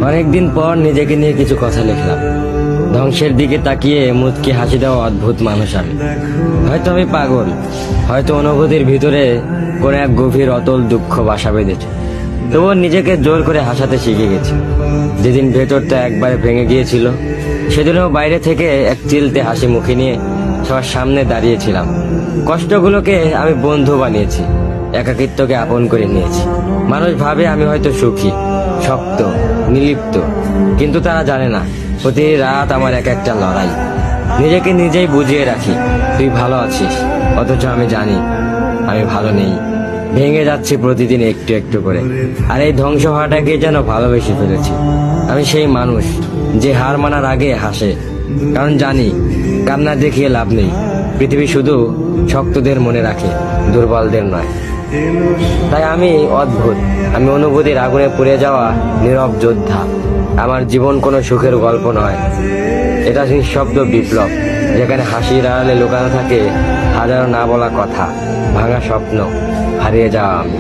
অনেকদিন পর নিজেকে নিয়ে কিছু কথা লিখলাম। ধ্বংসের দিকে তাকিয়ে মুচকি হাসি দেওয়া অদ্ভুত মানুষ আমি। হয়তো আমি পাগল, হয়তো অনুভূতির ভিতরে কোনো এক গভীর অতল দুঃখ বাসা বেঁধেছে। তবুও নিজেকে জোর করে হাসাতে শিখে গেছি। যেদিন ভেতরটা একবারে ভেঙে গিয়েছিল, সেদিনও বাইরে থেকে এক চিলতে হাসি মুখে নিয়ে সবার সামনে দাঁড়িয়েছিলাম। কষ্টগুলোকে আমি বন্ধু বানিয়েছি, একাকিত্বকে আপন করে নিয়েছি। মানুষ ভাবে আমি হয়তো সুখী, শক্ত, নিলিপ্ত, কিন্তু তারা জানে না প্রতি রাত আমার এক একটা লড়াই। নিজেকে নিজেই বুঝিয়ে রাখি তুই ভালো আছিস, অথচ আমি জানি আমি ভালো নেই। ভেঙে যাচ্ছি প্রতিদিন একটু একটু করে, আর এই ধ্বংস হওয়াটাকে যেন ভালোবেসে ফেলেছি। আমি সেই মানুষ যে হার মানার আগে হাসে, কারণ জানি কান্না দেখিয়ে লাভ নেই। পৃথিবী শুধু শক্তদের মনে রাখে, দুর্বলদের নয়। তাই আমি অদ্ভুত, আমি অনুভূতির আগুনে পুড়ে যাওয়া নীরব যোদ্ধা। আমার জীবন কোনো সুখের গল্প নয়, এটা নিঃশব্দ বিপ্লব, যেখানে হাসির আড়ালে লুকানো থাকে হাজারো না বলা কথা, ভাঙা স্বপ্ন, হারিয়ে যাওয়া আমি।